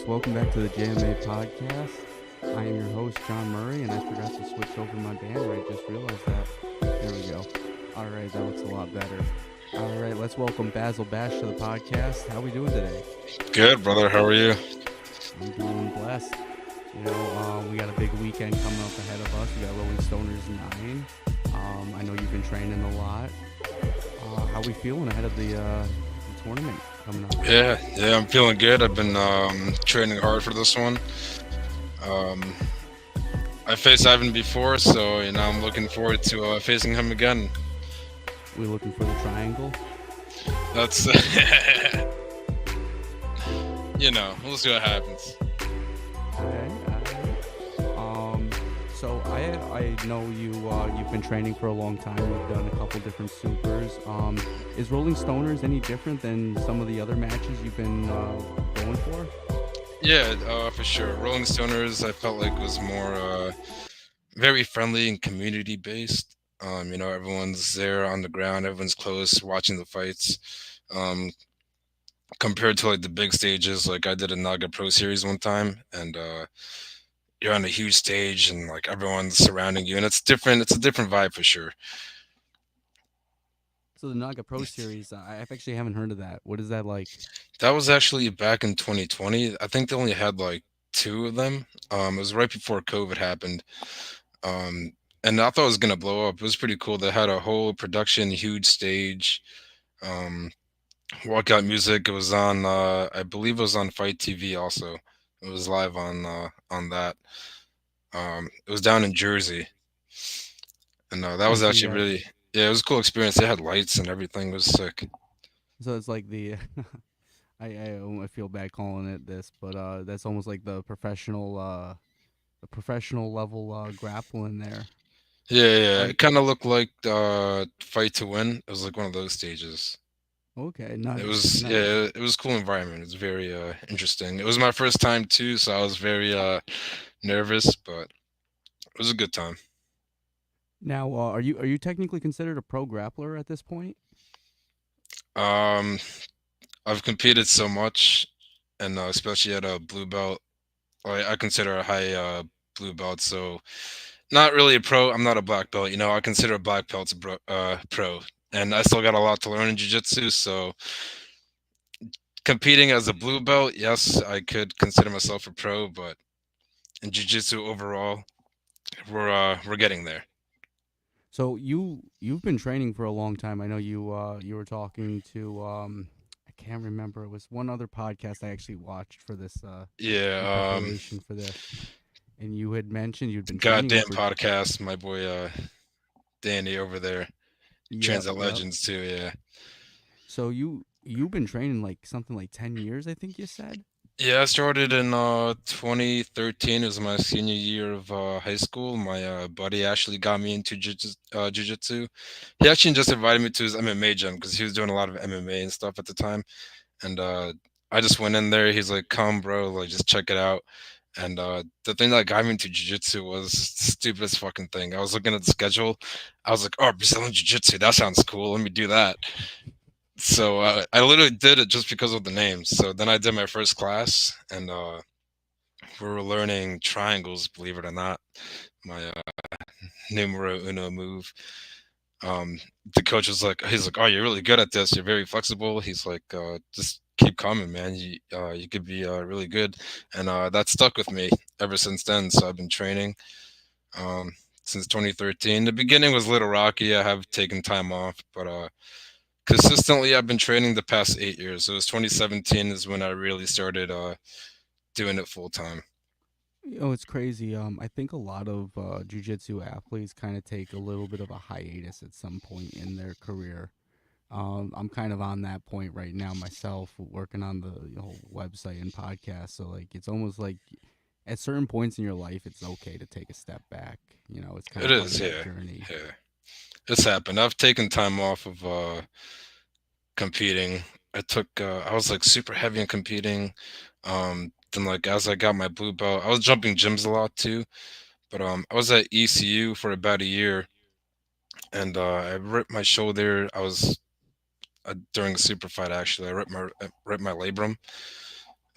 Welcome back to the JMA podcast. I am your host, John Murray, and I forgot to switch over my banner. I just realized that. There we go. All right, that looks a lot better. All right, let's welcome Bassel Bash to the podcast. How are we doing today? Good, brother. How are you? I'm doing blessed. We got a big weekend coming up ahead of us. We got Rolling Stoners 9. I know you've been training a lot. How are we feeling ahead of the tournament coming up? Yeah, I'm feeling good. I've been training hard for this one. Um, I faced Ivan before, so I'm looking forward to facing him again. We're looking for the triangle. That's we'll see what happens. So I know you've been training for a long time. You've done a couple different supers. Is Rolling Stoners any different than some of the other matches you've been going for? Yeah, for sure. Rolling Stoners, I felt like was more very friendly and community based. Everyone's there on the ground, everyone's close, watching the fights. Um, Compared to like the big stages, like I did a Naga Pro Series one time, and you're on a huge stage and like everyone's surrounding you, and it's different. It's a different vibe for sure. So the Naga Pro Series, I actually haven't heard of that. What is that like? That was actually back in 2020. I think they only had like two of them. It was right before COVID happened. Um, and I thought it was gonna blow up. It was pretty cool. They had a whole production, huge stage, um, walkout music. It was on, I believe it was on Fight TV also. It was live on that. It was down in Jersey, and that I was see. actually really, yeah, it was a cool experience. They had lights and everything. It was sick. So it's like the I feel bad calling it this, but that's almost like the professional level grappling there, Yeah. It right? kind of looked like Fight to Win. It was like one of those stages. Okay, It nice, was nice. yeah, it was a cool environment. It was very interesting. It was my first time too, so I was very nervous, but it was a good time. Now, are you technically considered a pro grappler at this point? Um, I've competed so much, and especially at a blue belt. I consider a high blue belt, so not really a pro. I'm not a black belt. I consider a black belt pro, and I still got a lot to learn in jiu-jitsu. So competing as a blue belt, yes, I could consider myself a pro, but in jiu-jitsu overall, we're getting there. So you've been training for a long time. I know you were talking to I can't remember. It was one other podcast I actually watched for this in Yeah, preparation for this, and you had mentioned you'd been training goddamn over. podcast, my boy Danny over there, Yep, Transit yep. Legends too. Yeah, So you've been training like something like 10 years, I think you said. yeah. I started in 2013. It was my senior year of high school. My buddy actually got me into jiu-jitsu. He actually just invited me to his MMA gym because he was doing a lot of MMA and stuff at the time. And I just went in there. He's like, "Come, bro, like just check it out." And the thing that got me into jiu-jitsu was the stupidest fucking thing. I was looking at the schedule. I was like, "Oh, Brazilian jiu-jitsu. That sounds cool. Let me do that." So I literally did it just because of the name. So then I did my first class, and we were learning triangles. Believe it or not, my numero uno move. The coach was like, he's like, "Oh, you're really good at this. You're very flexible." He's like, "Just keep coming, man. You could be really good," and that stuck with me ever since then. So I've been training um, since 2013. The beginning was a little rocky. I have taken time off, but consistently I've been training the past 8 years. So it was 2017 is when I really started doing it full time. It's crazy. I think a lot of jujitsu athletes kind of take a little bit of a hiatus at some point in their career. I'm kind of on that point right now myself, working on the whole website and podcast. So like, it's almost like at certain points in your life, it's okay to take a step back. It's kind It of part of is, that yeah, journey. yeah. It's happened. I've taken time off of competing. I was like super heavy in competing. Then like as I got my blue belt, I was jumping gyms a lot too. But I was at ECU for about a year, and I ripped my shoulder. I was during a super fight actually. I ripped my labrum,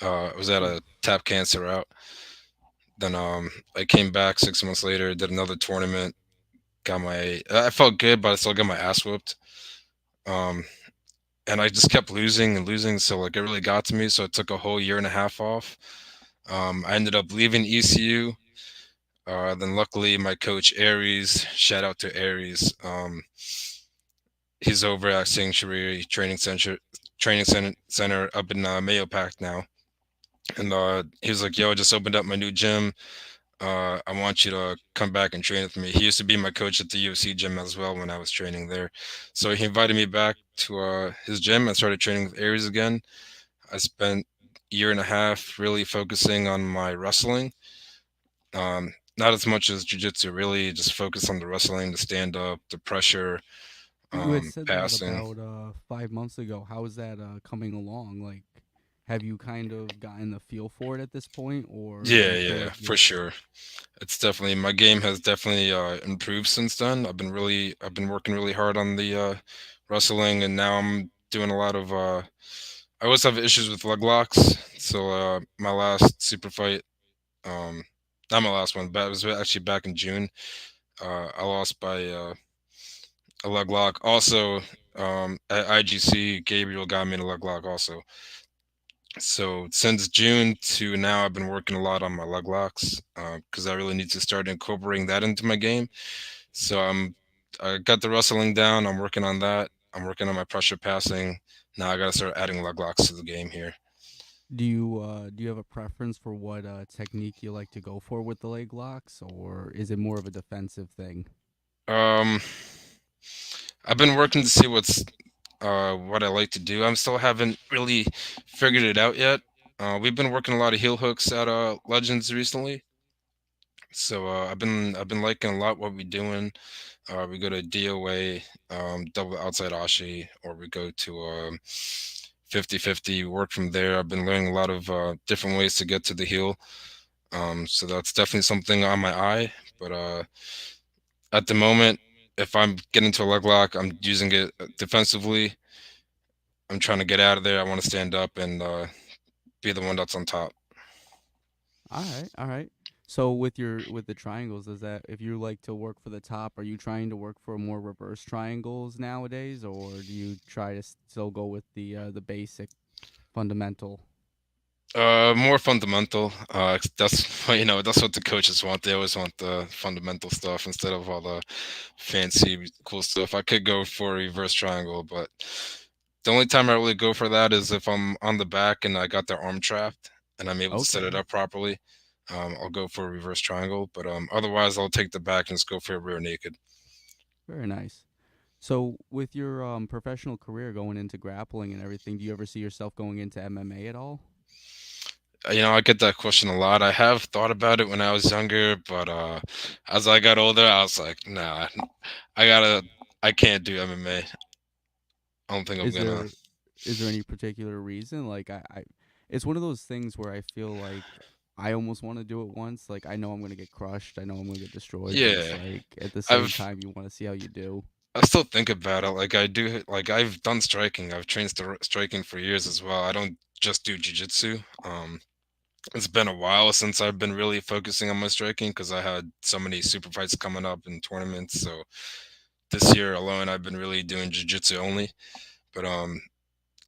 I was at a tap cancer route. Then I came back 6 months later, did another tournament. Got my I felt good, but I still got my ass whooped. Um, and I just kept losing and losing, so like it really got to me. So I took a whole year and a half off. I ended up leaving ECU. Then luckily my coach Aries, shout out to Aries. He's over at Sanctuary Training Center up in Mayo Pack now. And he was like, "Yo, I just opened up my new gym. I want you to come back and train with me." He used to be my coach at the UFC gym as well when I was training there. So he invited me back to his gym. I started training with Aries again. I spent a year and a half really focusing on my wrestling. Not as much as jiu-jitsu, really just focus on the wrestling, the stand-up, the pressure, You had said that passing. about 5 months ago. How is that coming along? Like, have you kind of gotten the feel for it at this point, or do Yeah, you feel yeah, like for you're sure. It's definitely my game has definitely improved since then. I've been working really hard on the wrestling, and now I'm doing a lot of I always have issues with leg locks. So my last super fight, um, not my last one, but it was actually back in June. I lost by a leg lock. Also, at IGC, Gabriel got me in a leg lock also. So since June to now, I've been working a lot on my leg locks because I really need to start incorporating that into my game. So I got the wrestling down. I'm working on that. I'm working on my pressure passing. Now I gotta start adding leg locks to the game here. do you have a preference for what technique you like to go for with the leg locks, or is it more of a defensive thing? Um, I've been working to see what I like to do. I'm still haven't really figured it out yet. We've been working a lot of heel hooks at Legends recently, so I've been liking a lot what we're doing. We go to DOA, double outside Ashi, or we go to 50-50, work from there. I've been learning a lot of different ways to get to the heel. So that's definitely something on my eye. But at the moment, if I'm getting to a leg lock, I'm using it defensively. I'm trying to get out of there. I want to stand up and be the one that's on top. All right, all right. So with the triangles, is that if you like to work for the top, are you trying to work for more reverse triangles nowadays, or do you try to still go with the basic fundamental? More fundamental. That's that's what the coaches want. They always want the fundamental stuff instead of all the fancy cool stuff. I could go for a reverse triangle, but the only time I really go for that is if I'm on the back and I got their arm trapped and I'm able to set it Okay, up properly. I'll go for a reverse triangle, but otherwise I'll take the back and just go for a rear naked. very nice. So with your professional career going into grappling and everything, do you ever see yourself going into MMA at all? I get that question a lot. I have thought about it when I was younger, but as I got older, I was like, nah, I gotta, I can't do MMA. I don't think I'm Is gonna. there is there any particular reason? Like it's one of those things where I feel like I almost want to do it once. Like I know I'm gonna get crushed, I know I'm gonna get destroyed, but it's Yeah, like at the same I've time you want to see how you do. I still think about it. Like I do, like I've done striking. I've trained striking for years as well. I don't just do jujitsu. It's been a while since I've been really focusing on my striking because I had so many super fights coming up in tournaments. So this year alone, I've been really doing jujitsu only. But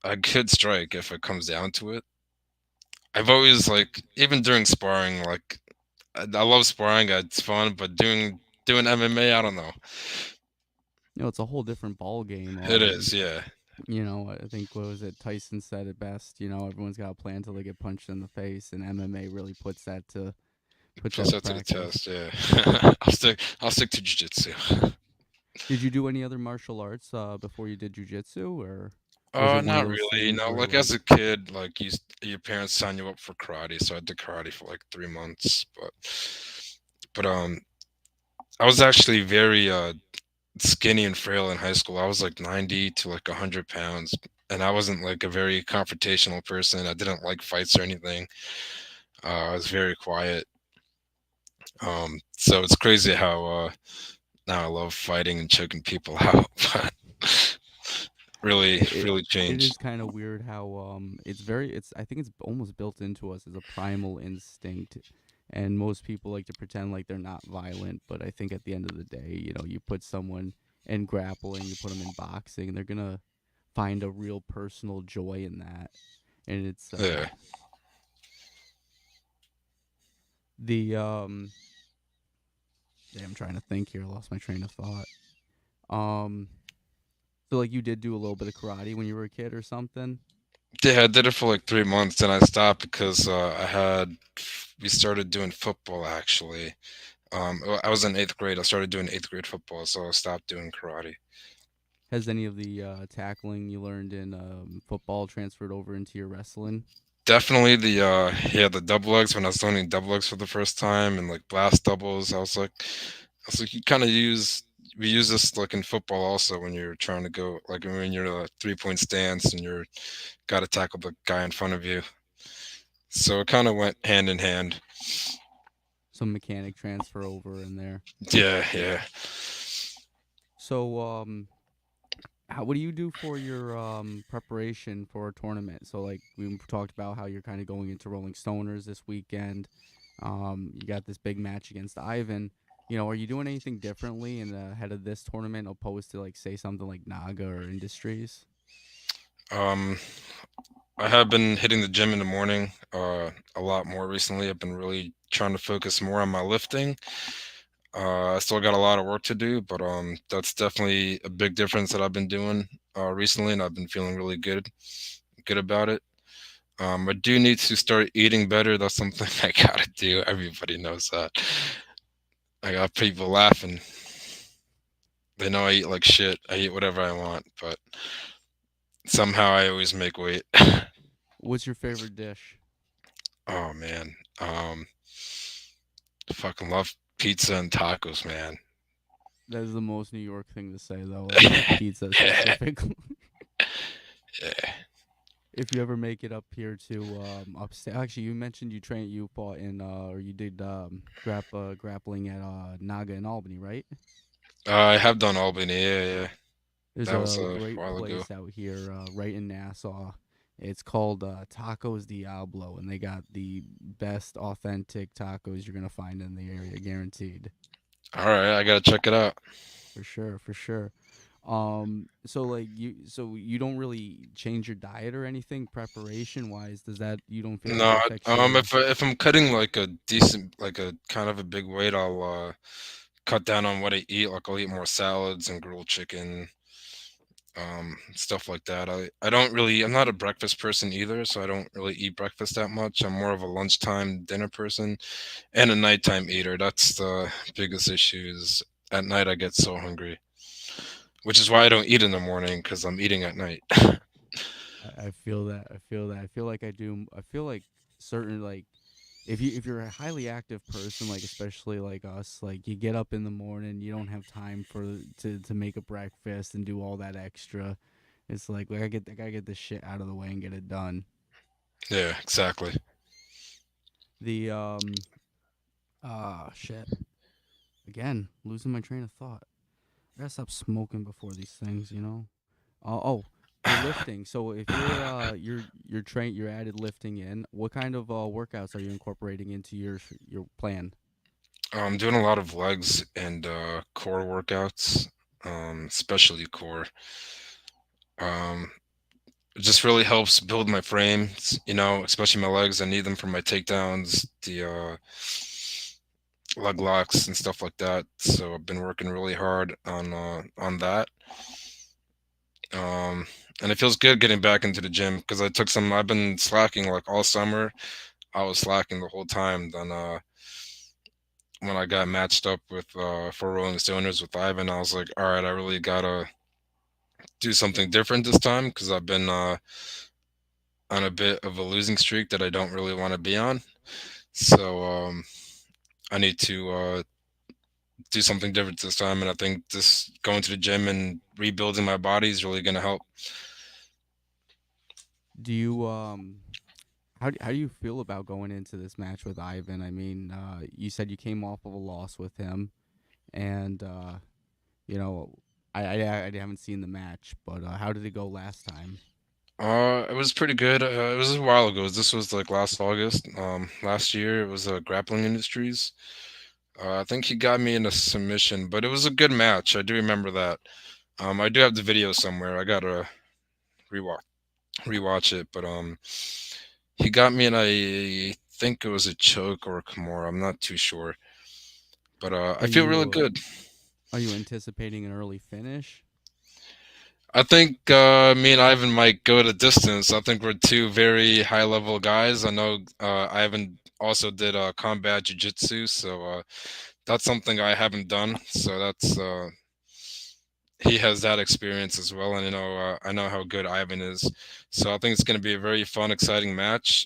I could strike if it comes down to it. I've always like even during sparring, like I love sparring. It's fun, but doing MMA, I don't know. It's a whole different ball game. It is, yeah. I think what was it? Tyson said it best. Everyone's got a plan until they get punched in the face, and MMA really puts Plus that to that to the practice. test, yeah. I'll stick to jiu-jitsu. Did you do any other martial arts before you did jujitsu, or was it one of Not those really. things where Like as like, a kid, like your parents sign you up for karate, so I did karate for like 3 months. But I was actually very skinny and frail in high school. I was like 90 to like 100 pounds, and I wasn't like a very confrontational person. I didn't like fights or anything. I was very quiet. So it's crazy how now I love fighting and choking people out. really it really it is changed. kind of weird how it's I think it's almost built into us as a primal instinct, and most people like to pretend like they're not violent, but I think at the end of the day, you put someone in grappling, you put them in boxing, and they're gonna find a real personal joy in that. And it's Yeah. the I'm trying to think here, I lost my train of thought. um so like you did do a little bit of karate when you were a kid or something? Yeah, I did it for like 3 months, then I stopped because we started doing football actually. I was in eighth grade. I started doing eighth grade football, so I stopped doing karate. Has any of the tackling you learned in football transferred over into your wrestling? Definitely the double legs when I was learning double legs for the first time and like blast doubles. I was like you kind of use we use this like in football also when you're trying to go like when you're in a 3 point stance and you're got to tackle the guy in front of you. So it kind of went hand in hand. Some mechanic transfer over in there. Yeah, yeah. So, what do you do for your preparation for a tournament? So, like we talked about how you're kind of going into Rolling Stoners this weekend. You got this big match against Ivan. Are you doing anything differently in the head of this tournament opposed to like say something like Naga or Industries? Um, I have been hitting the gym in the morning a lot more recently. I've been really trying to focus more on my lifting. I still got a lot of work to do, but that's definitely a big difference that I've been doing recently, and I've been feeling really good about it. I do need to start eating better. That's something I gotta do. Everybody knows that. I got people laughing. They know I eat like shit. I eat whatever I want, but somehow I always make weight. What's your favorite dish? Oh man, fucking love pizza and tacos, man. That is the most New York thing to say, though. Pizza specifically. Yeah. If you ever make it up here to upstate, actually, you mentioned you fought in or you did grappling at Naga in Albany, right? I have done Albany. Yeah, yeah. There's That was a a great while ago. place out here right in Nassau. It's called Tacos Diablo, and they got the best authentic tacos you're gonna find in the area, guaranteed. All right, I gotta check it out. For sure, for sure. So you don't really change your diet or anything preparation wise. Does that you don't feel like that No, affects your? if I'm cutting like a decent, like a kind of a big weight, I'll cut down on what I eat. Like I'll eat more salads and grilled chicken, stuff like that. I don't really. I'm not a breakfast person either, so I don't really eat breakfast that much. I'm more of a lunchtime dinner person and a nighttime eater. That's the biggest issue. Is at night I get so hungry, which is why I don't eat in the morning because I'm eating at night. I feel that. I feel that. I feel like I do. I feel like certain like if you're a highly active person, like especially like us, like you get up in the morning, you don't have time to make a breakfast and do all that extra. It's like I gotta get this shit out of the way and get it done. Yeah, exactly. The shit again, losing my train of thought. I gotta stop smoking before these things. Your lifting. So if you're added lifting in, what kind of workouts are you incorporating into your plan? I'm doing a lot of legs and core workouts, especially core. Um, it just really helps build my frame, especially my legs. I need them for my takedowns, the leg locks and stuff like that. So I've been working really hard on that. Um, and it feels good getting back into the gym because I've been slacking like all summer. I was slacking the whole time. Then when I got matched up with for Rolling Stoners with Ivan, I was like, all right, I really gotta do something different this time because I've been on a bit of a losing streak that I don't really want to be on. So I need to do something different this time, and I think this going to the gym and rebuilding my body is really gonna help. Do you how do you feel about going into this match with Ivan? I mean, you said you came off of a loss with him, and you know I haven't seen the match, but how did it go last time? It was pretty good. It was a while ago. This was like last August. Last year it was Grappling Industries. I think he got me in a submission, but it was a good match. I do remember that. I do have the video somewhere. I gotta rewatch rewatch it, but he got me in I think it was a choke or a Kimura. I'm not too sure, but Are I feel really you good. are you anticipating an early finish? I think me and Ivan might go the distance. I think we're two very high level guys. I know Ivan also did combat jiu-jitsu, so that's something I haven't done. So that's he has that experience as well, and I know how good Ivan is. So I think it's going to be a very fun, exciting match.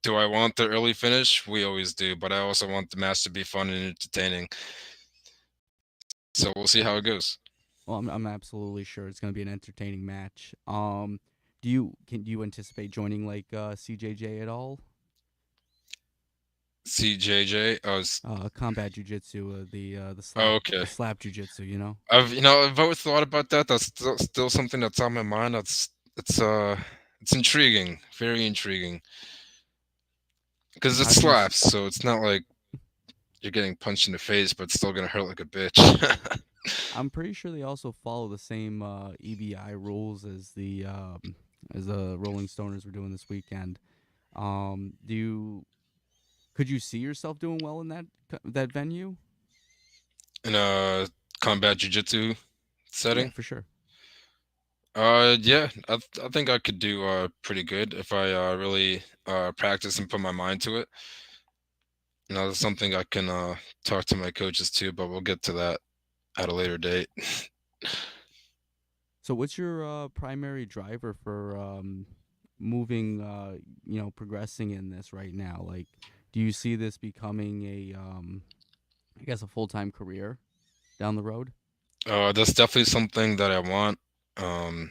Do I want the early finish? We always do, but I also want the match to be fun and entertaining. So we'll see how it goes. Well, I'm absolutely sure it's going to be an entertaining match. Do you anticipate joining like CJJ at all? CJJ. Combat jujitsu, Oh, okay. the slap jujitsu. You know, I've always thought about that. That's still something that's on my mind. It's intriguing, very intriguing, because it how do you? slaps. So it's not like you're getting punched in the face, but it's still gonna hurt like a bitch. I'm pretty sure they also follow the same EBI rules as the Rolling Stoners were doing this weekend. Do you could you see yourself doing well in that venue? In a combat jujitsu Yeah, setting. for sure. Yeah, I think I could do pretty good if I really practice and put my mind to it. That's something I can talk to my coaches too, but we'll get to that at a later date. So, what's your primary driver for moving? Progressing in this right now. Like, do you see this becoming I guess, a full time career down the road? That's definitely something that I want. Um,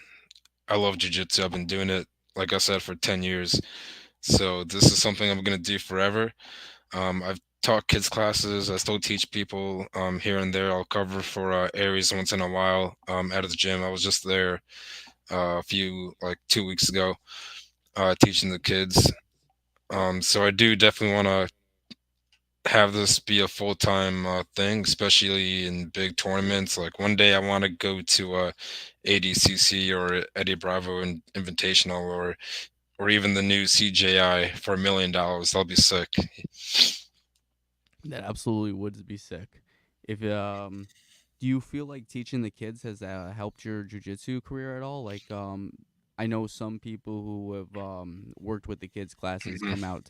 I love jujitsu. I've been doing it, like I said, for 10 years. So this is something I'm gonna do forever. I've taught kids classes. I still teach people here and there. I'll cover for Aries once in a while out of the gym. I was just there a few like 2 weeks ago teaching the kids. So I do definitely want to have this be a full time thing, especially in big tournaments. Like one day I want to go to ADCC or Eddie Bravo Invitational or even the new CJI for $1 million. That'll be sick. That absolutely would be sick. If Do you feel like teaching the kids has helped your jujitsu career at all? Like, I know some people who have worked with the kids classes Mhm. come out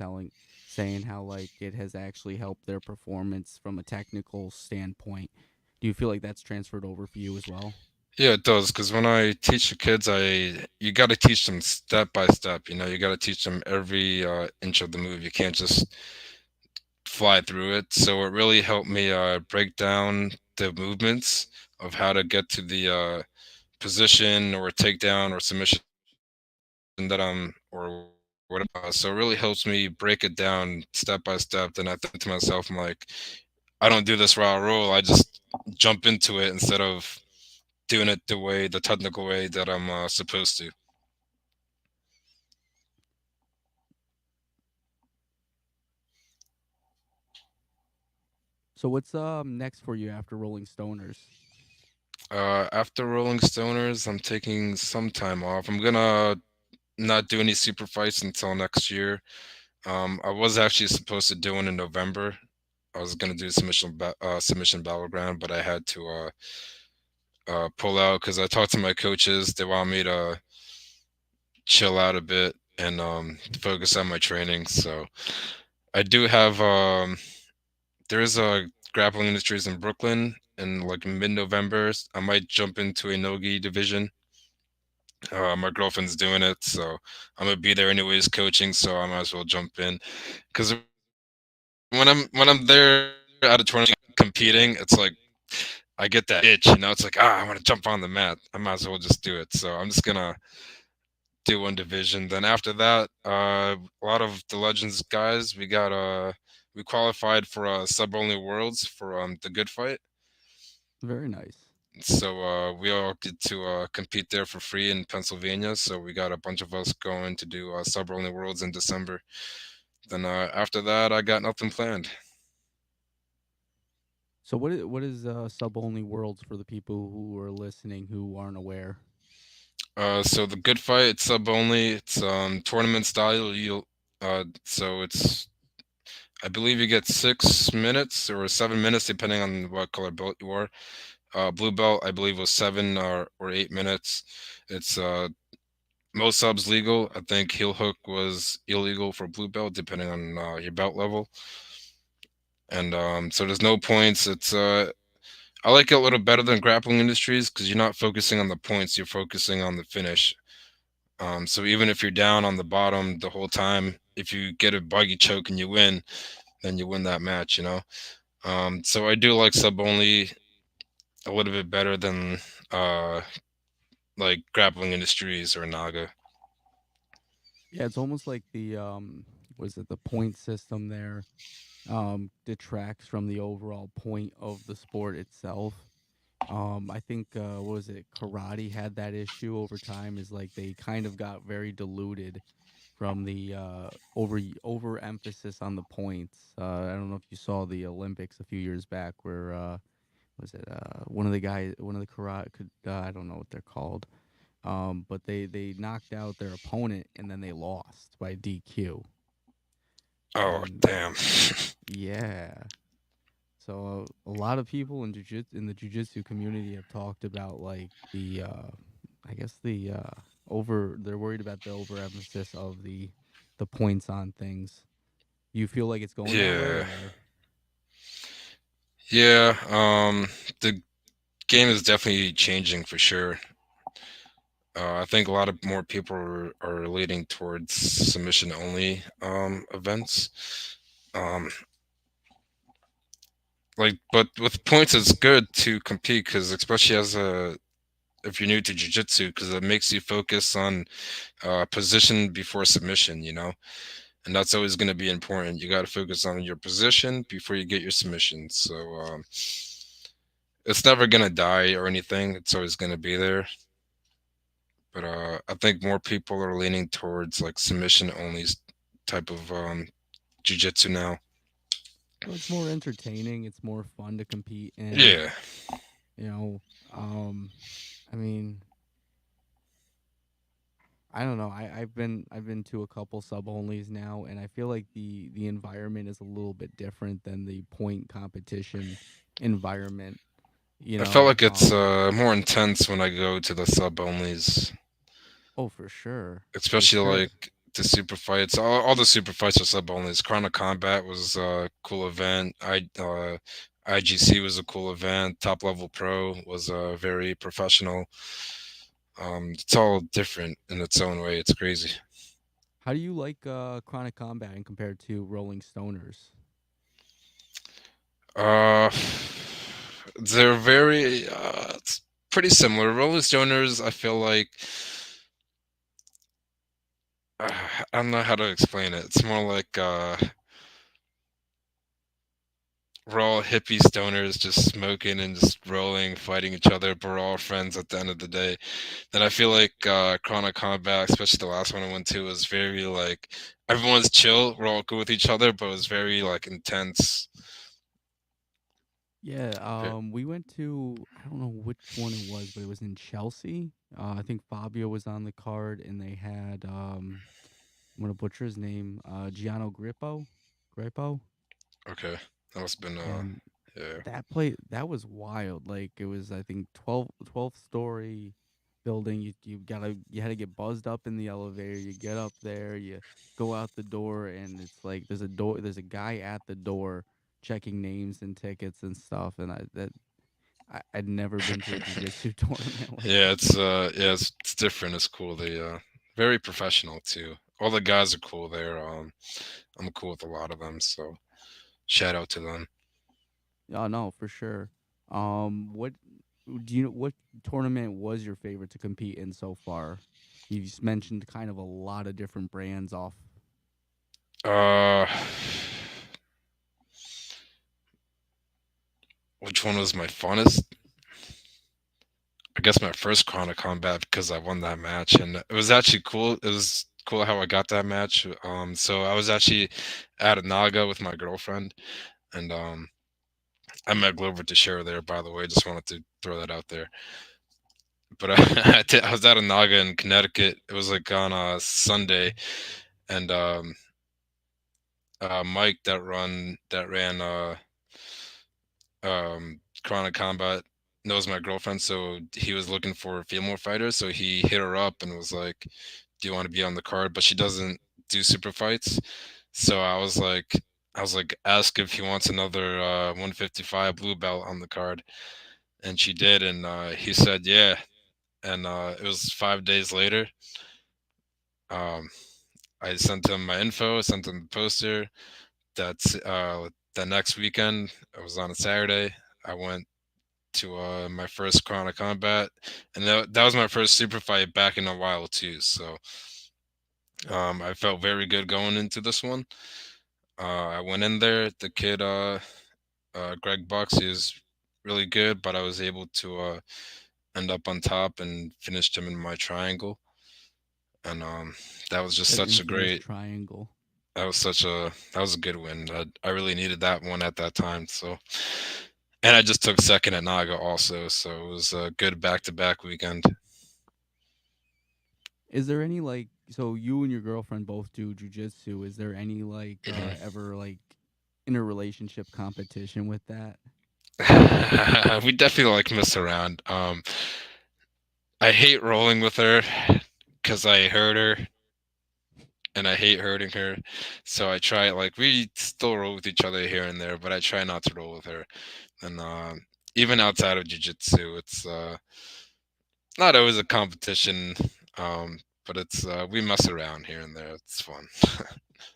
saying how like it has actually helped their performance from a technical standpoint. Do you feel like that's transferred over for you as well? Yeah, it does. Because when I teach the kids, you got to teach them step by step. You got to teach them every inch of the move. You can't just fly through it. So it really helped me break down the movements of how to get to the position or takedown or submission that or whatever. So it really helps me break it down step by step. Then I think to myself, I'm like, I don't do this raw roll. I just jump into it instead of doing it the technical way that I'm supposed to. So what's next for you after Rolling Stoners? After Rolling Stoners, I'm taking some time off. I'm gonna not do any super fights until next year. I was actually supposed to do one in November. I was gonna do submission battleground, but I had to pull out because I talked to my coaches. They want me to chill out a bit and focus on my training. So I do have there is a grappling industries in Brooklyn in like mid-November. I might jump into a nogi division. My girlfriend's doing it, so I'm gonna be there anyways, coaching. So I might as well jump in. Because when I'm there at a tournament competing, it's like I get that itch. It's like I want to jump on the mat. I might as well just do it. So I'm just gonna do one division. Then after that, a lot of the Legends guys, we qualified for sub only worlds for the good fight. Very nice. So we all get to compete there for free in Pennsylvania. So we got a bunch of us going to do sub only worlds in December. Then after that, I got nothing planned. So what is sub only worlds for the people who are listening who aren't aware? So the good fight, it's sub only. It's tournament style. So it's, I believe you get 6 minutes or 7 minutes depending on what color belt you are. Blue belt, I believe, was 7 or 8 minutes. It's most subs legal. I think heel hook was illegal for blue belt depending on your belt level. And so there's no points. It's I like it a little better than grappling industries because you're not focusing on the points, you're focusing on the finish. So even if you're down on the bottom the whole time, if you get a buggy choke and you win, then you win that match, you know. So I do like sub only a little bit better than uh, like grappling industries or Naga. Yeah, it's almost like the was it the point system there detracts from the overall point of the sport itself. I think what was it? Karate had that issue over time. Is like they kind of got very diluted from the overemphasis on the points. I don't know if you saw the Olympics a few years back, where was it one of the guys, one of the karate? I don't know what they're called, but they knocked out their opponent and then they lost by DQ. Oh And damn. yeah, so a lot of people in in the jujitsu community have talked about like the I guess the over they're worried about the overemphasis of the points on things. You feel like it's going that way Yeah, or yeah. The game is definitely changing for sure. I think a lot of more people are leading towards submission only events. Um, but with points, it's good to compete because, especially as a if you're new to jiu-jitsu, because it makes you focus on position before submission. You know, and that's always going to be important. You got to focus on your position before you get your submission. So it's never going to die or anything. It's always going to be there. But I think more people are leaning towards like submission only type of jujitsu now. well, it's more entertaining, it's more fun to compete in, Yeah, you know. Um I mean, I don't know. I've been to a couple sub onlys now, and I feel like the environment is a little bit different than the point competition environment. You I felt know, like it's more intense when I go to the sub onlys, oh for sure, for especially sure. like the super fights. All the super fights are sub onlys. Chrono Combat was a cool event. IGC was a cool event. Top Level Pro was very professional. It's all different in its own way. It's crazy. How do you like Chronic Combat compared to Rolling Stoners? Uh, they're very it's pretty similar. Rolling Stoners, I feel like uh, I don't know how to explain it. It's more like we're all hippie stoners just smoking and just rolling, fighting each other, but we're all friends at the end of the day. Then I feel like Chrono Combat, especially the last one I went to, was very like everyone's chill, we're all good with each other, but it was very like intense. Yeah, Ve- we went to I don't know which one it was, but it was in Chelsea. I think Fabio was on the card, and they had I'm gonna butcher his name, Giano Grippo, Okay, that must have been and yeah. that was wild. Like it was I think 12th story building. You had to get buzzed up in the elevator. You get up there, you go out the door, and it's like there's a guy at the door checking names and tickets and stuff. And I'd never been to a jujitsu tournament like Yeah, that. it's different. It's cool. They very professional too. All the guys are cool there. I'm cool with a lot of them, so shout out to them. Oh no, for sure. What do you know? What tournament was your favorite to compete in so far? You just mentioned kind of a lot of different brands off. Uh, which one was my funnest? guess my first Chronic combat because I won that match, and it was actually cool. It was cool how I got that match. So I was actually at a Naga with my girlfriend, and I met Glover Teixeira there. By the way, just wanted to throw that out there. But I was at a Naga in Connecticut. It was like on a Sunday, and Mike that ran Chronic Combat knows my girlfriend, so he was looking for female fighters. So he hit her up and was like, "Do you want to be on the card?" But she doesn't do super fights. So I was like, ask if he wants another 155 blue belt on the card, and she did, and he said yeah. And it was 5 days later. Um, I sent him my info, sent him the poster. That's the next weekend. It was on a Saturday. I went to my first Chronic Combat, and that was my first super fight back in a while too. So I felt very good going into this one. I went in there. The kid, Greg Bucks, is really good, but I was able to end up on top and finished him in my triangle. And that was just That such a infamous great. triangle. That was a good win. I really needed that one at that time. So, and I just took second at Naga also, so it was a good back to back weekend. Is there any like so you and your girlfriend both do jujitsu? Is there any like Mhm. ever like interrelationship competition with that? We definitely like mess around. I hate rolling with her because I hurt her and I hate hurting her. So I try like we still roll with each other here and there, but I try not to roll with her. And even outside of jujitsu, it's not always a competition, but it's we mess around here and there. It's fun.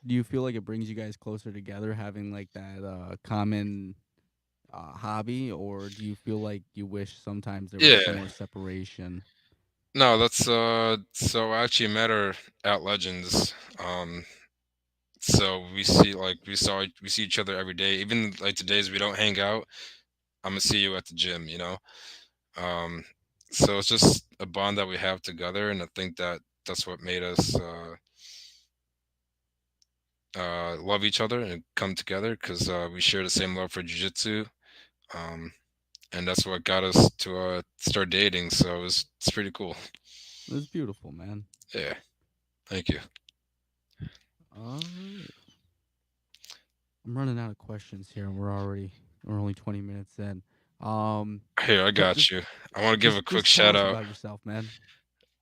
Do you feel like it brings you guys closer together having like that common hobby, or do you feel like you wish sometimes there was some Yeah. more separation? No, that's so I actually met her at Legends. So we see each other every day. Even like the days we don't hang out, I'm gonna see you at the gym, you know. Um, so it's just a bond that we have together, and I think that that's what made us love each other and come together because we share the same love for jujitsu. Um, and that's what got us to start dating. So it's pretty cool. It's beautiful, man. Yeah, thank you. All right. I'm running out of questions here, and we're only 20 minutes in. Um, Here, I t- got just you. I want to give a quick just tell shout us out. about yourself, man.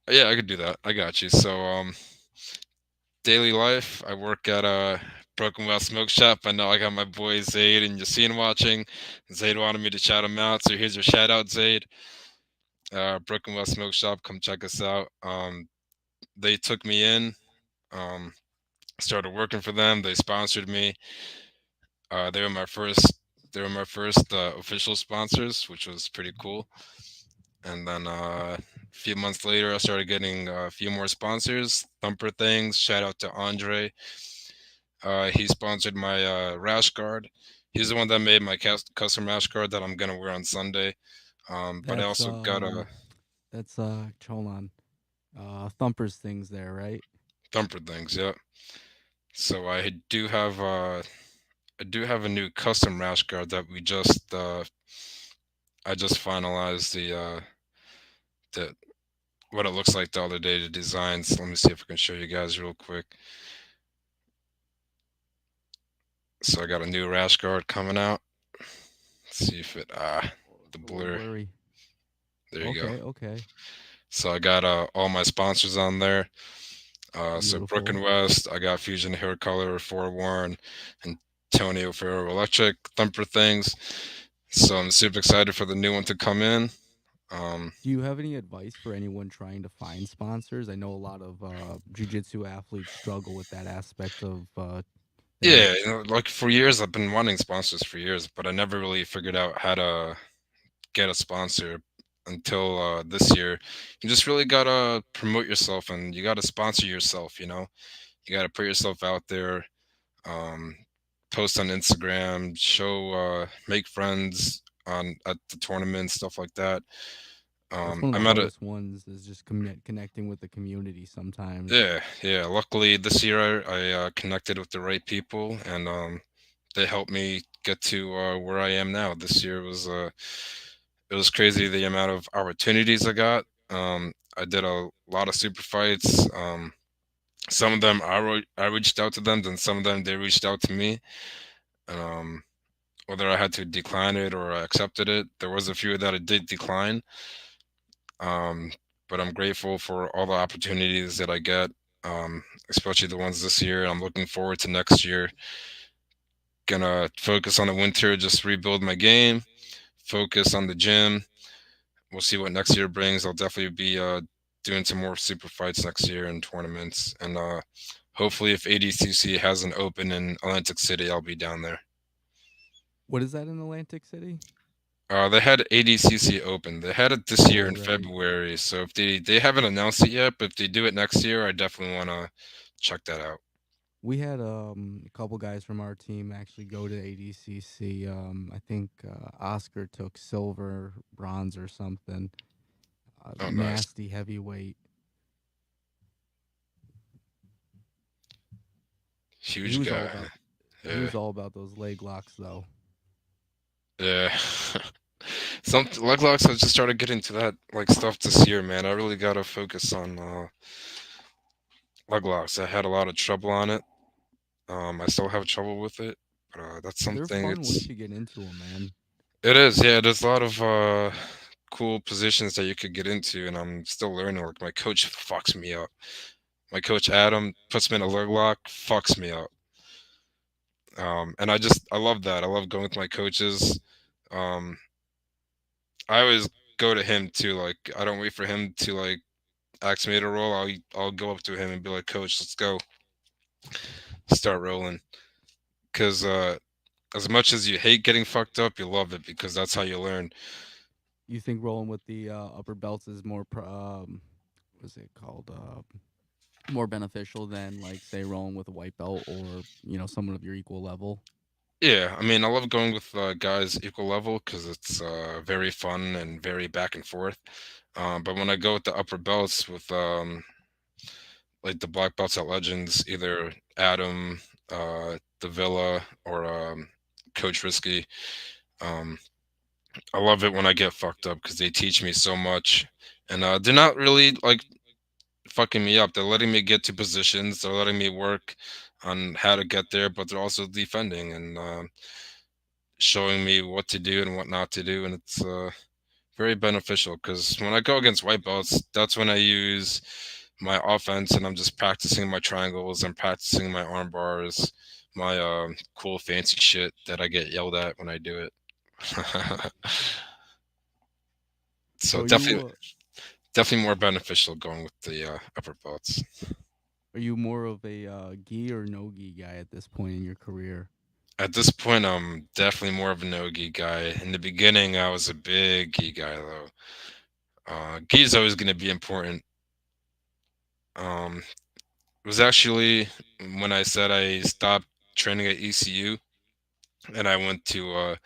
Yeah, I could do that. I got you. So, daily life, I work at a Broken Well Smoke Shop. I know I got my boy Zaid and Yassine watching. Zaid wanted me to shout him out, so here's your shout out, Zaid. Broken Well Smoke Shop, come check us out. They took me in. Um, Started working for them. They sponsored me. They were my first. They were my first official sponsors, which was pretty cool. And then a few months later, I started getting a few more sponsors. Thumper Things. Shout out to Andre. He sponsored my rash guard. He's the one that made my custom rash guard that I'm gonna wear on Sunday. But I That's also got a hold on. Thumper's things there, right? Thumper Things. Yeah. So I do have a new custom rash guard that we just I just finalized the what it looks like the other day, the designs. Let me see if I can show you guys real quick. So I got a new rash guard coming out. Let's see if it It's the a little blur. blurry. There you go. Okay, okay. So I got all my sponsors on there. So Brook Beautiful. and West, I got Fusion Hair Color, Forewarn, and Antonio Ferro Electric, Thumper Things. So I'm super excited for the new one to come in. Um, Do you have any advice for anyone trying to find sponsors? I know a lot of jujitsu athletes struggle with that aspect of yeah, things. like for years I've been wanting sponsors for years, but I never really figured out how to get a sponsor until this year. You just really gotta promote yourself and you gotta sponsor yourself. You know, you gotta put yourself out there. Um, Post on Instagram, show, make friends on at the tournament, stuff like that. That's one of the I'm at a hardest ones is just connecting with the community sometimes. yeah, yeah. Luckily this year I connected with the right people, and they helped me get to where I am now. This year was it was crazy the amount of opportunities I got. I did a lot of super fights. Some of them I reached out to them, then some of them they reached out to me. And, whether I had to decline it or I accepted it, there was a few that I did decline. Um, but I'm grateful for all the opportunities that I get, especially the ones this year. I'm looking forward to next year. Gonna focus on the winter, just rebuild my game, focus on the gym. We'll see what next year brings. I'll definitely be doing some more super fights next year and tournaments. And hopefully, if ADCC has an open in Atlantic City, I'll be down there. What is that in Atlantic City? They had ADCC open. They had it this year Oh, in right. February. So if they haven't announced it yet, but if they do it next year, I definitely want to check that out. We had a couple guys from our team actually go to ADCC. I think Oscar took silver, bronze, or something. Oh, nice, Nasty heavyweight. He huge was all guy. about. He Yeah, was all about those leg locks, though. yeah. Some leg locks. I just started getting to that like stuff this year, man. I really gotta focus on leg locks. I had a lot of trouble on it. I still have trouble with it, but that's They're something. fun once It's you get into them, man. it is, yeah. There's a lot of cool positions that you could get into, and I'm still learning. Like my coach fucks me up. My coach Adam puts me in a leg lock, fucks me up. And I love that. I love going with my coaches. Um, I always go to him too. Like I don't wait for him to like ask me to roll. I'll go up to him and be like, Coach, let's go, start rolling. Because as much as you hate getting fucked up, you love it because that's how you learn. You think rolling with the upper belts is more, what's it called? More beneficial than like say rolling with a white belt or someone of your equal level. Yeah, I mean, I love going with guys equal level because it's very fun and very back and forth. But when I go with the upper belts with like the black belts at Legends, either Adam, the Villa, or Coach Risky, um, I love it when I get fucked up because they teach me so much, and they're not really like fucking me up. They're letting me get to positions. They're letting me work on how to get there, but they're also defending and showing me what to do and what not to do, and it's very beneficial because when I go against white belts, that's when I use my offense and I'm just practicing my triangles and practicing my arm bars, my cool fancy shit that I get yelled at when I do it. So So you definitely more beneficial going with the upper belts. are you more of a gi or no gi guy at this point in your career? At this point, I'm definitely more of a no gi guy. In the beginning, I was a big gi guy though. Gi is always going to be important. It was actually when I said I stopped training at ECU and I went to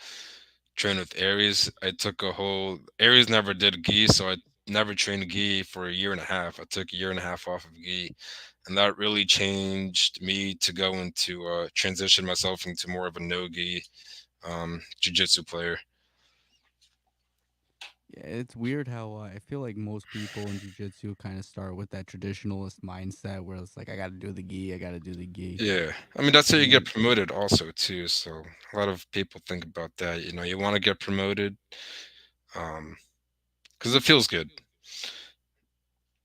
train with Aries. I took a whole Aries never did gi, so I never trained gi for a year and a half. I took a year and a half off of gi, and that really changed me to go into transition myself into more of a no gi jiu-jitsu player. Yeah, it's weird how I feel like most people in jujitsu kind of start with that traditionalist mindset where it's like I got to do the gi, I got to do the gi, Yeah, I mean that's how and you get then promoted also too. So a lot of people think about that. You know, you want to get promoted um, because it feels good.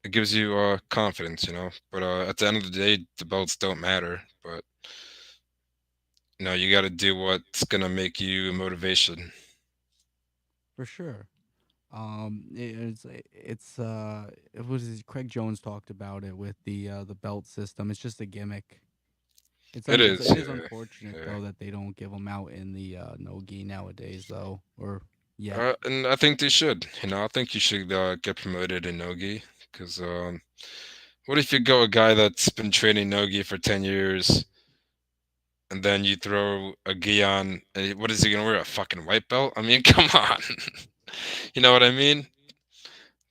It gives you confidence, you know. But at the end of the day, the belts don't matter. But you know, you got to do what's gonna make you a motivation. for sure. It was Craig Jones talked about it with the belt system. It's just a gimmick. It is, It is yeah, unfortunate yeah. though that they don't give them out in the no gi nowadays though, or yet. And I think they should. You know, I think you should get promoted in nogi because what if you go a guy that's been training nogi for 10 years and then you throw a gi on? What is he gonna wear? A fucking white belt? I mean, come on. You know what I mean?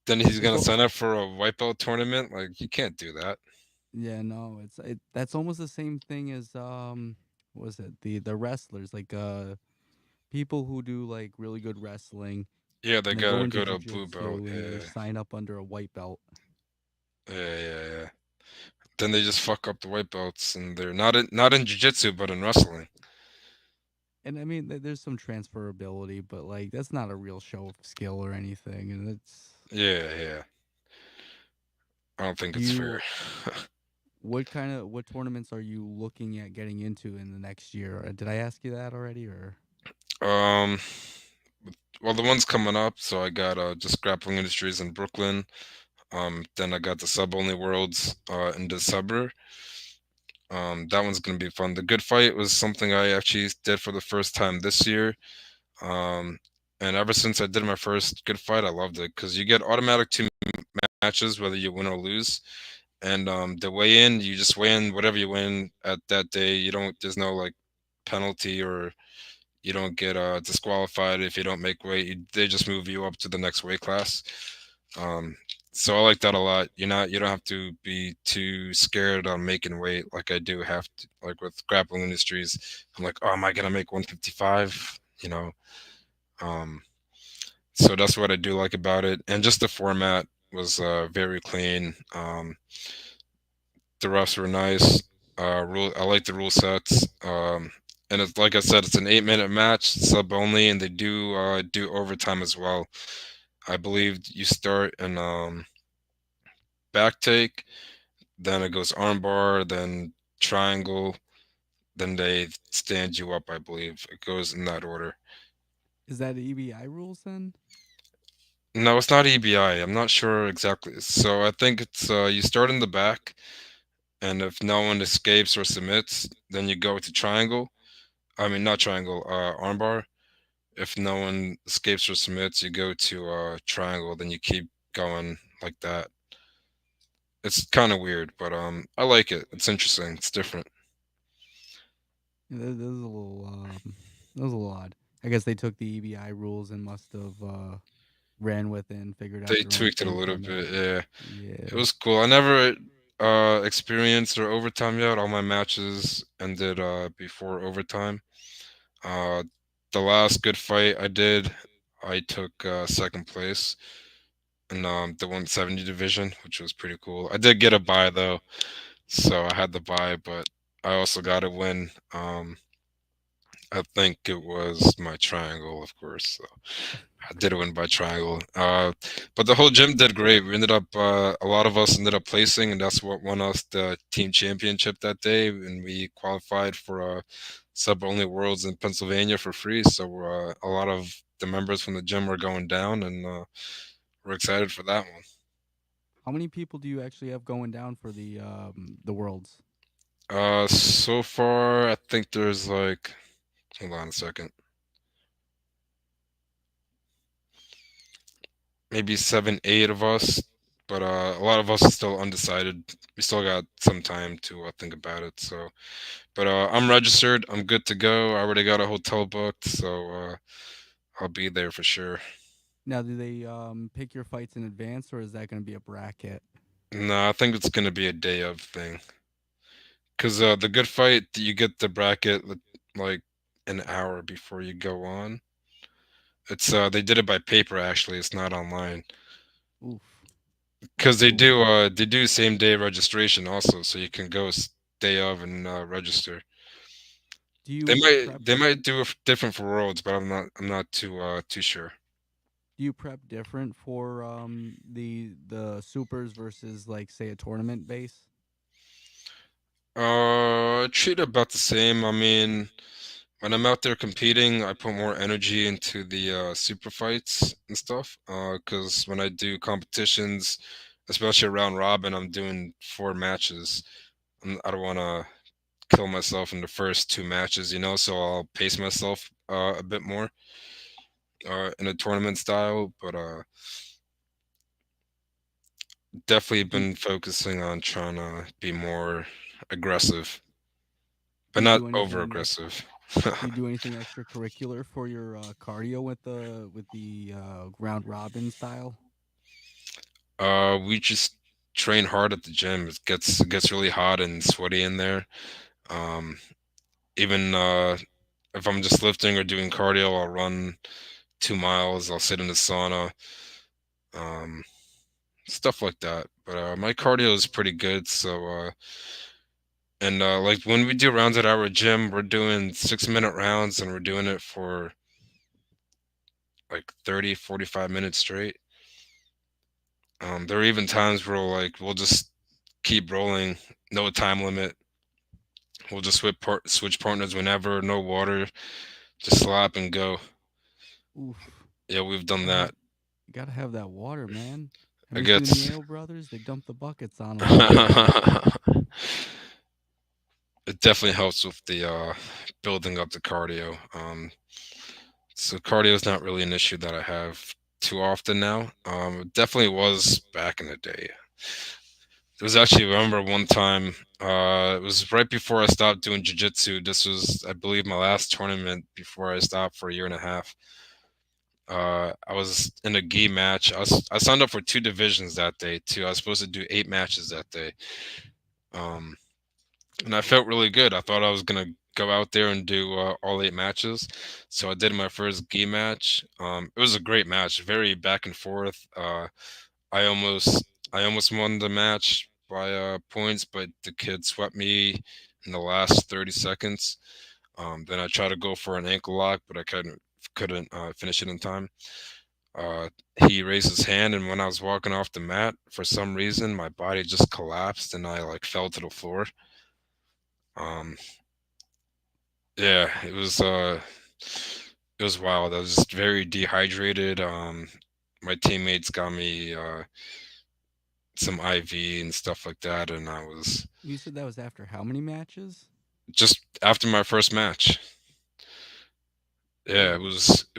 Then he's It's gonna all sign up for a wipeout tournament. Like you can't do that. yeah, no, that's almost the same thing as what was it? The wrestlers, like people who do like really good wrestling Yeah, they and they go gotta into go to blue belt. jujitsu and they Yeah, sign up under a white belt. yeah. Then they just fuck up the white belts, and they're not in jiu-jitsu, but in wrestling. And I mean, there's some transferability, but like that's not a real show of skill or anything. And it's Yeah. I don't think do it's fair. you what tournaments are you looking at getting into in the next year? Did I ask you that already or um, well, the one's coming up, so I got just grappling industries in Brooklyn. Then I got the sub only worlds in December. That one's gonna be fun. The good fight was something I actually did for the first time this year. Um, and ever since I did my first good fight, I loved it because you get automatic two matches whether you win or lose. And the weigh in, you just weigh in whatever you win at that day. You don't. There's no like penalty or you don't get disqualified if you don't make weight. They just move you up to the next weight class. Um, so I like that a lot. You don't have to be too scared on making weight like I do have to. Like with grappling industries, I'm like, oh, am I gonna make 155? Um, so that's what I do like about it, and just the format was very clean. The refs were nice. I like the rule sets. And it's like I said, it's an 8 minute match, sub only, and they do overtime as well. I believe you start in back take, then it goes armbar, then triangle, then they stand you up. I believe it goes in that order. is that EBI rules then? No, it's not EBI. I'm not sure exactly. So I think it's you start in the back, and if no one escapes or submits, then you go to triangle. I mean, not triangle, armbar. If no one escapes or submits, you go to triangle. Then you keep going like that. It's kind of weird, but I like it. It's interesting. It's different. Yeah, that was a little that was a little odd. I guess they took the EBI rules and must have ran with it and figured out They their own tweaked it a spin little from it. bit. Yeah, it Yeah. was cool. I never experienced or overtime yet. All my matches ended before overtime. Uh, the last good fight I did, I took second place in the 170 division, which was pretty cool. I did get a bye though, so I had the bye, but I also got a win. I think it was my triangle, of course. So I did win by triangle. But the whole gym did great. We ended up, a lot of us ended up placing, and that's what won us the team championship that day. And we qualified for sub only worlds in Pennsylvania for free. So a lot of the members from the gym were going down, and we're excited for that one. How many people do you actually have going down for the worlds? So far, I think there's like, hold on a second, maybe seven, eight of us, but a lot of us are still undecided. We still got some time to think about it. So, but I'm registered. I'm good to go. I already got a hotel booked, so I'll be there for sure. Now, do they pick your fights in advance, or is that going to be a bracket? No, I think it's gonna be a day of thing. Cause the good fight, you get the bracket like an hour before you go on. It's they did it by paper actually. It's not online. Oof, Cause that's cool. they do same day registration also, so you can go day of and register. Do you prep? They might do it different for worlds, but I'm not too sure. Do you prep different for the supers versus like say a tournament base? Treat it about the same. I mean, when I'm out there competing, I put more energy into the super fights and stuff. Because when I do competitions, especially round robin, I'm doing four matches. I don't want to kill myself in the first two matches, so I'll pace myself a bit more in a tournament style. But definitely Do been focusing on trying to be more aggressive, do but you not do over anything aggressive. do you do anything extracurricular for your cardio with the round robin style? We just train hard at the gym. It gets really hot and sweaty in there. Um, even if I'm just lifting or doing cardio, I'll run 2 miles. I'll sit in the sauna, um, stuff like that. But my cardio is pretty good. And like when we do rounds at our gym, we're doing 6 minute rounds, and we're doing it for like 30, 45 minutes straight. There are even times where like we'll just keep rolling, no time limit. We'll just switch partners whenever, no water, just slap and go. Oof. Yeah, we've done Gotta have that. gotta have that water, man. Have I you seen the guess Ale brothers? They dump the buckets on them all the time. it definitely helps with the building up the cardio. So cardio is not really an issue that I have too often now. It definitely was back in the day. It was actually, I remember one time, it was right before I stopped doing jiu-jitsu. This was, I believe, my last tournament before I stopped for a year and a half. I was in a gi match. I signed up for two divisions that day too. I was supposed to do 8 matches that day. Um, and I felt really good. I thought I was gonna go out there and do all 8 matches. So I did my first gi match. It was a great match, very back and forth. I almost I almost won the match by points, but the kid swept me in the last 30 seconds. Then I tried to go for an ankle lock, but I couldn't finish it in time. Uh, he raised his hand, and when I was walking off the mat, for some reason, my body just collapsed, and I like fell to the floor. Um, yeah, it was wild. I was just very dehydrated. My teammates got me some IV and stuff like that, and I was You said that was after how many matches? just after my first match. Yeah, Ooh. it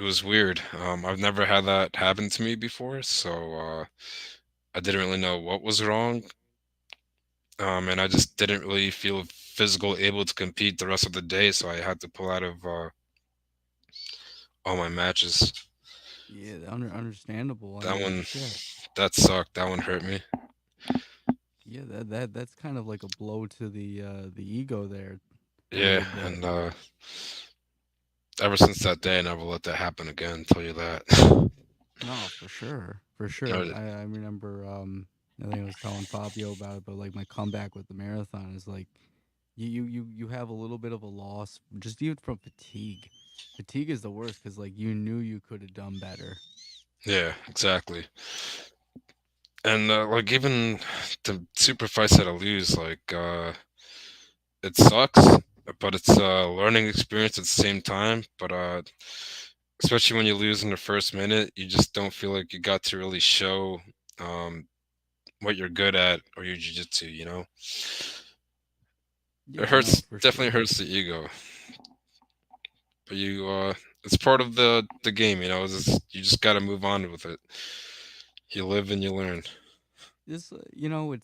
was weird. I've never had that happen to me before, so I didn't really know what was wrong. And I just didn't really feel physical able to compete the rest of the day, so I had to pull out of all my matches. Yeah, understandable. I That mean, one, shit. that sucked. That one hurt me. Yeah, that's kind of like a blow to the ego there, a Yeah, little bit. and ever since that day, I never let that happen again. Tell you that. No, for sure, for Uh, sure. I remember I think I was telling Fabio about it, but like my comeback with the marathon is like you have a little bit of a loss just even from fatigue. Fatigue is the worst because like you knew you could have done better. yeah, exactly. And like even the super fights that I lose, like it sucks, but it's a learning experience at the same time. But especially when you lose in the first minute, you just don't feel like you got to really show um, what you're good at or your jujitsu. You know, it Yeah, no, hurts. for Definitely sure. hurts the ego, but it's part of the game. You know, you just got to move on with it. You live and you learn. This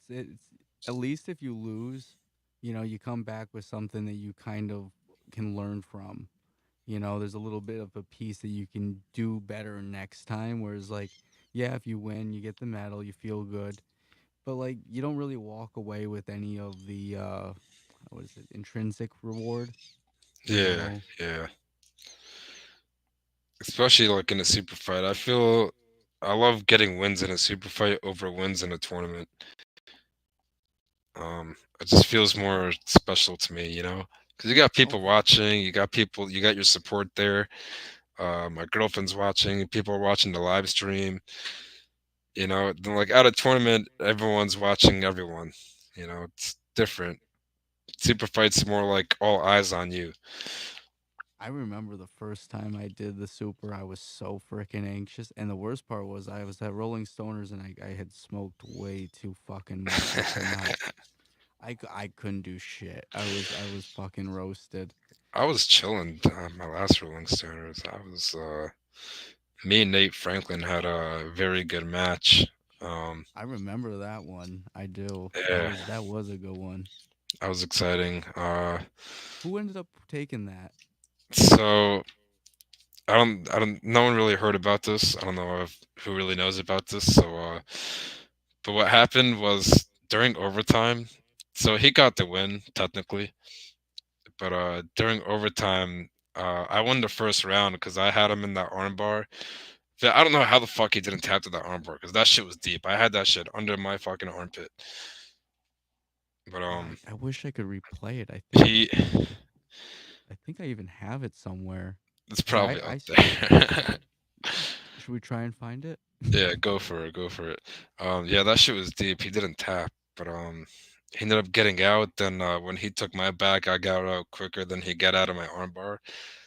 it's at least if you lose, you come back with something that you kind of can learn from. There's a little bit of a piece that you can do better next time. Whereas, like, yeah, if you win, you get the medal, you feel good, but like, you don't really walk away with any of the what is it, intrinsic reward. You Yeah, know, yeah. Especially like in a super fight, I love getting wins in a super fight over wins in a tournament. It just feels more special to me, you know, because you got oh, people watching, you got your support there. My girlfriend's watching, people are watching the live stream. You know, then like at a tournament, everyone's watching everyone. You know, it's different. Super fights more like all eyes on you. I remember the first time I did the super, I was so freaking anxious, and the worst part was I was at Rolling Stoners and I had smoked way too fucking much. I could not I couldn't do shit. I was fucking roasted. I was chilling my last Rolling Stoners. Me and Nate Franklin had a very good match. Um, I remember that one. I do. That yeah, was that was a good one. that was exciting. Who ended up taking that? So no one really heard about this. I don't know if who really knows about this. So But what happened was during overtime, so he got the win technically, but during overtime, I won the first round because I had him in that armbar. I don't know how the fuck he didn't tap to that armbar because that shit was deep. I had that shit under my fucking armpit. But Oh, I wish I could replay it. he I think I even have it somewhere. it's Cause probably out there. should we try and find it? Yeah, go for it, go for it. Yeah, that shit was deep. He didn't tap, but he ended up getting out. Then when he took my back, I got out quicker than he got out of my armbar.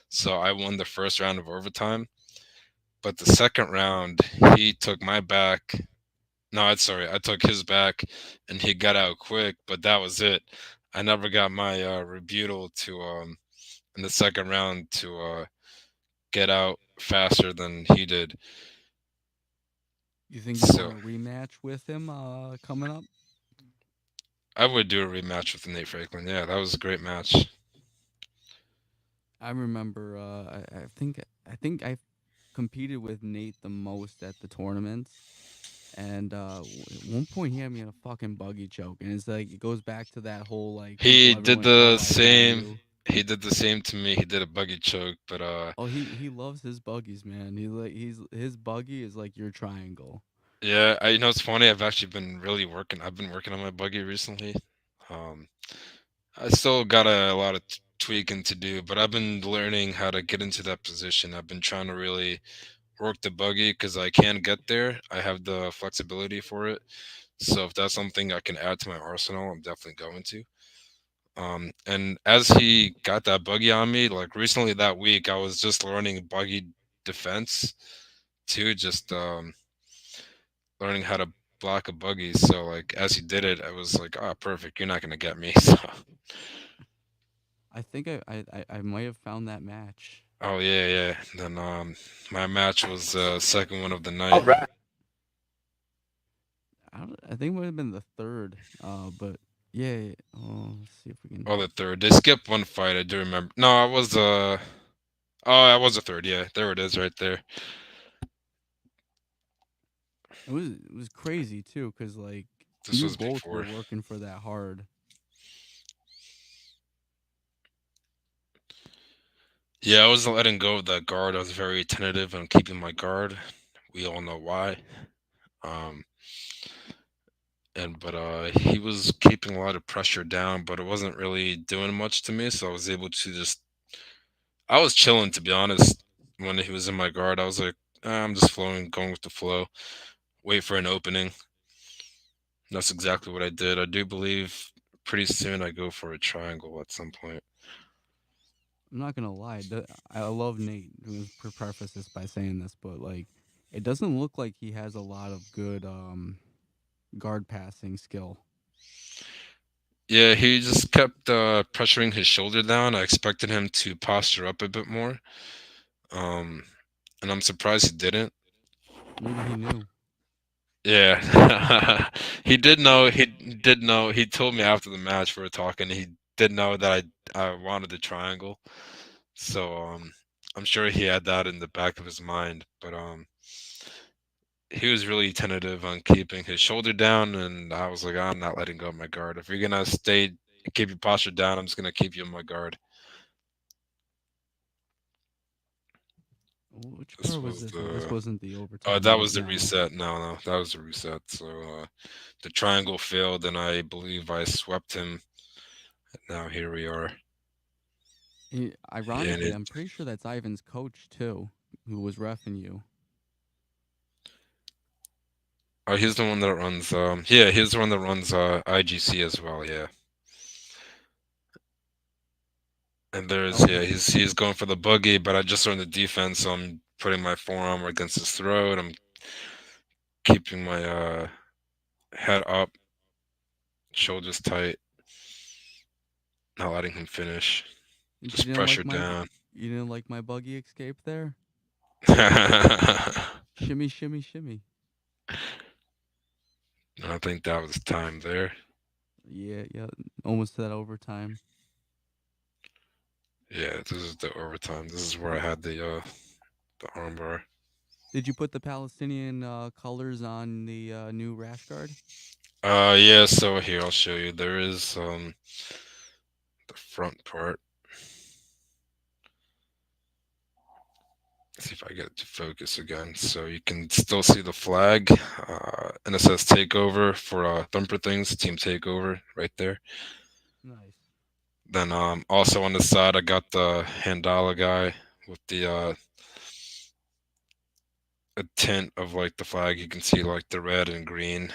So I won the first round of overtime. But the second round, he took my back. No, I'm sorry, I took his back, and he got out quick. But that was it. I never got my rebuttal to in the second round to get out faster than he did. You think you So want a rematch with him coming up? I would do a rematch with Nate Franklin. Yeah, that was a great match. I remember I think I competed with Nate the most at the tournaments. And at one point he had me in a fucking buggy choke, and it's like it goes back to that whole like He people did everyone the idolizing same. you. He did the same to me. He did a buggy choke, but Oh, he loves his buggies, man. He's his buggy is like your triangle. yeah, you know it's funny. I've actually been really working. I've been working on my buggy recently. Um, I still got a lot of tweaking to do, but I've been learning how to get into that position. I've been trying to really work the buggy because I can get there. I have the flexibility for it. So if that's something I can add to my arsenal, I'm definitely going to. And as he got that buggy on me, like recently that week, I was just learning buggy defense too, just learning how to block a buggy. So like as he did it, I was like, "Ah, perfect. You're not gonna get me." So, I think I might have found that match. oh yeah, yeah. Then my match was second one of the All night. right. I think it might have been the third. But yeah. Oh, let's see if we can. Oh, the third. They skipped one fight. I do remember. No, I was oh, I was the third. Yeah, there it is, right there. It was crazy too, cause like This you was both were before. working for that hard. Yeah, I wasn't letting go of that guard. I was very tentative on keeping my guard. We all know why. Um, and but he was keeping a lot of pressure down, but it wasn't really doing much to me. So I was able to just. I was chilling, to be honest. When he was in my guard, I was like, I'm just flowing, going with the flow. Wait for an opening. That's exactly what I did. I do believe pretty soon I go for a triangle at some point. I'm not gonna lie. I love Nate. Let's preface this by saying this, but like, it doesn't look like he has a lot of good guard passing skill. Yeah, he just kept pressuring his shoulder down. I expected him to posture up a bit more. Um, and I'm surprised he didn't. Maybe he knew. Yeah, he did know. He did know. He told me after the match we were talking. He did know that I wanted the triangle. So I'm sure he had that in the back of his mind. But he was really tentative on keeping his shoulder down, and I was like, I'm not letting go of my guard. If you're gonna stay, keep your posture down, I'm just gonna keep you in my guard. Which This part was was this one? This wasn't the overtime, that right? was the No. reset. No, no, that was the reset. So the triangle failed, and I believe I swept him. Now here we are. And Ironically, it, I'm pretty sure that's Ivan's coach too, who was refing you. oh, he's the one that runs. Yeah, he's the one that runs IGC as well. Yeah, and there's Oh, yeah, he's going for the boogie, but I just learned the defense, so I'm putting my forearm against his throat. I'm keeping my head up, shoulders tight, not letting him finish. and Just pressure down. you didn't like my buggy escape there? I Shimmy, shimmy, shimmy. think that was time there. Yeah, yeah, almost to that overtime. Yeah, this is the overtime. This is where I had the armbar. Did you put the Palestinian colors on the new rash guard? Yeah, so here I'll show you. There is the front part. See if I get it to focus again. So you can still see the flag, and it says takeover for Thumper Things, Team Takeover right there. Nice. Then also on the side, I got the Handala guy with the a tint of like the flag. You can see like the red and green.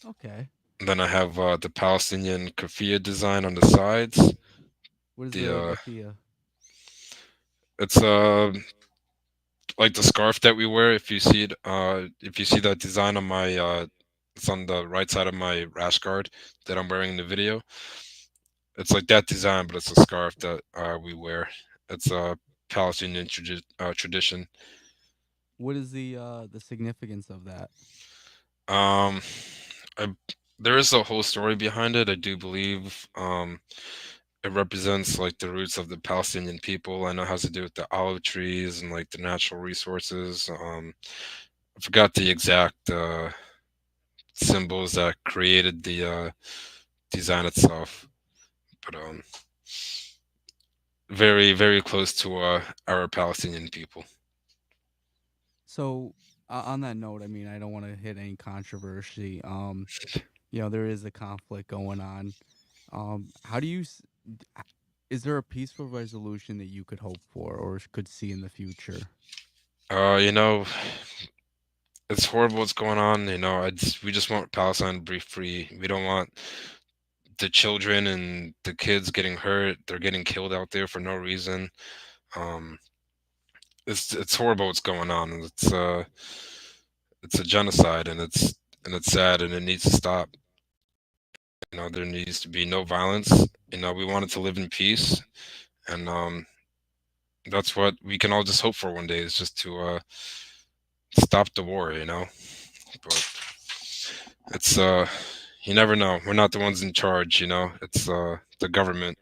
Okay. And then I have the Palestinian kafia design on the sides. What is The the gafia? it's like the scarf that we wear. If you see it, if you see that design on my it's on the right side of my rash guard that I'm wearing in the video. It's like that design, but it's a scarf that we wear. It's a Palestinian tradition. What is the significance of that? Um, I, there is a whole story behind it. I do believe it represents like the roots of the Palestinian people. I know it has to do with the olive trees and like the natural resources. I forgot the exact symbols that created the design itself, but very very close to our Palestinian people. So, on that note, I mean, I don't want to hit any controversy. There is a conflict going on. How do you is there a peaceful resolution that you could hope for or could see in the future? You know, it's horrible what's going on. You know, we just want Palestine to be free. We don't want the children and the kids getting hurt. They're getting killed out there for no reason. Um, it's horrible what's going on. It's a genocide, and it's sad, and it needs to stop. You know, there needs to be no violence. You know, we wanted to live in peace, and that's what we can all just hope for one day is just to stop the war. You know, but it's you never know. We're not the ones in charge. You know, it's the government,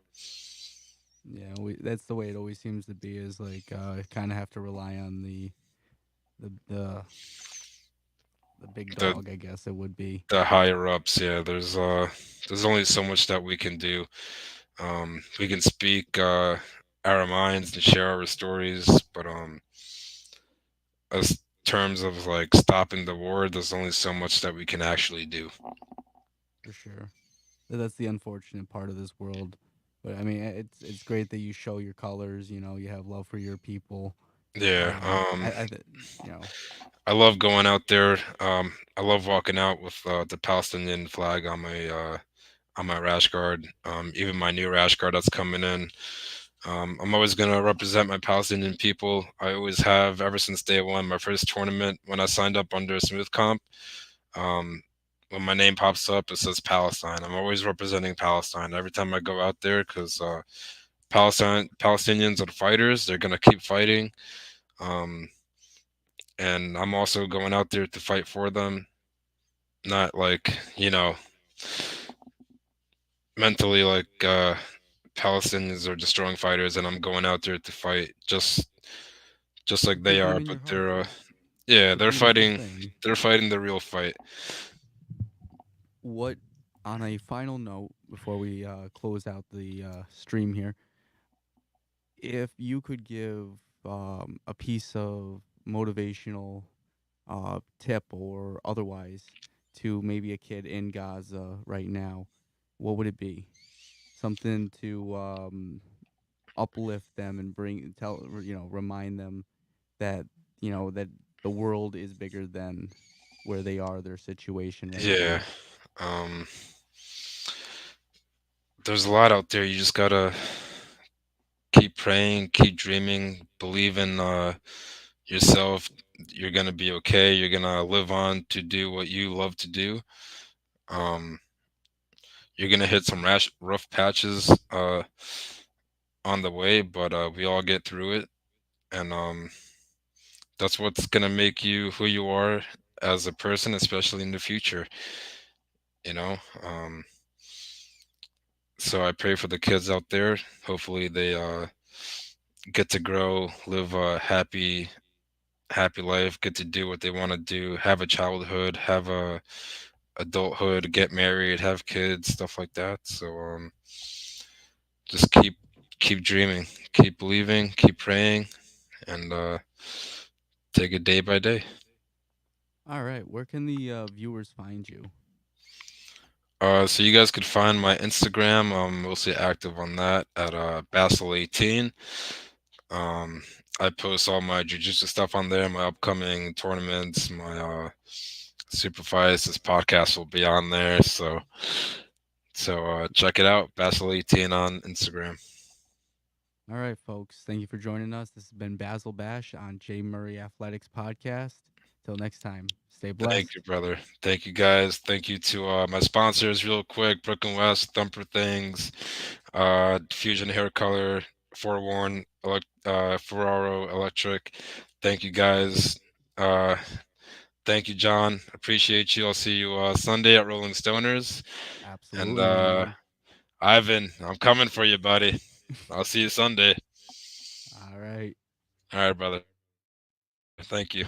Yeah, that's the way it always seems to be. Is like kind of have to rely on the the the big the dog, I guess it would be. the higher ups. Yeah, there's only so much that we can do. We can speak our minds and share our stories, but as terms of like stopping the war, there's only so much that we can actually do. For sure. That's the unfortunate part of this world. But I mean, it's great that you show your colors. You have love for your people. Yeah. I you know, I love going out there. I love walking out with the Palestinian flag on my rash guard. Even my new rash guard that's coming in. I'm always gonna represent my Palestinian people. I always have ever since day one. My first tournament when I signed up under Smooth Comp. Um, when my name pops up, it says Palestine. I'm always representing Palestine every time I go out there because Palestinians are the fighters. They're gonna keep fighting. Um, and I'm also going out there to fight for them. Not like mentally like Palestinians are destroying fighters, and I'm going out there to fight just like a they good are. game in But your heart. yeah, It's a beautiful thing. they're fighting the real fight. What On a final note before we close out the stream here, if you could give a piece of motivational tip or otherwise to maybe a kid in Gaza right now, what would it be? Something to uplift them and remind them that that the world is bigger than where they are, their situation right Yeah. now. Um, there's a lot out there. You just gotta keep praying, keep dreaming, believe in yourself. You're gonna be okay. You're gonna live on to do what you love to do. Um, you're gonna hit some rough patches on the way, but we all get through it, and that's what's gonna make you who you are as a person, especially in the future. You know. So I pray for the kids out there. Hopefully, they get to grow, live happy, happy life, get to do what they want to do, have a childhood, have a adulthood, get married, have kids, stuff like that. So just keep dreaming, keep believing, keep praying, and take it day by day. All right, where can the viewers find you? So you guys could find my Instagram. I'm mostly active on that at Bassel18. Um, I post all my jujitsu stuff on there, my upcoming tournaments, my super fights. This podcast will be on there, so check it out, Bassel18 on Instagram. All right, folks, thank you for joining us. This has been Basil Bash on Jmurrayathletics podcast. Till next time, stay Thank blessed. you, brother. Thank you, guys. Thank you to my sponsors, real quick: Brooklyn West, Thumper Things, Fusion Hair Color, Forewarn, Ferraro Electric. Thank you, guys. Uh, Thank you, John. Appreciate you. I'll see you Sunday at Rolling Stoners. And Absolutely, my man. Ivan, I'm coming for you, buddy. I'll see you Sunday. All right. All right, brother. Thank you.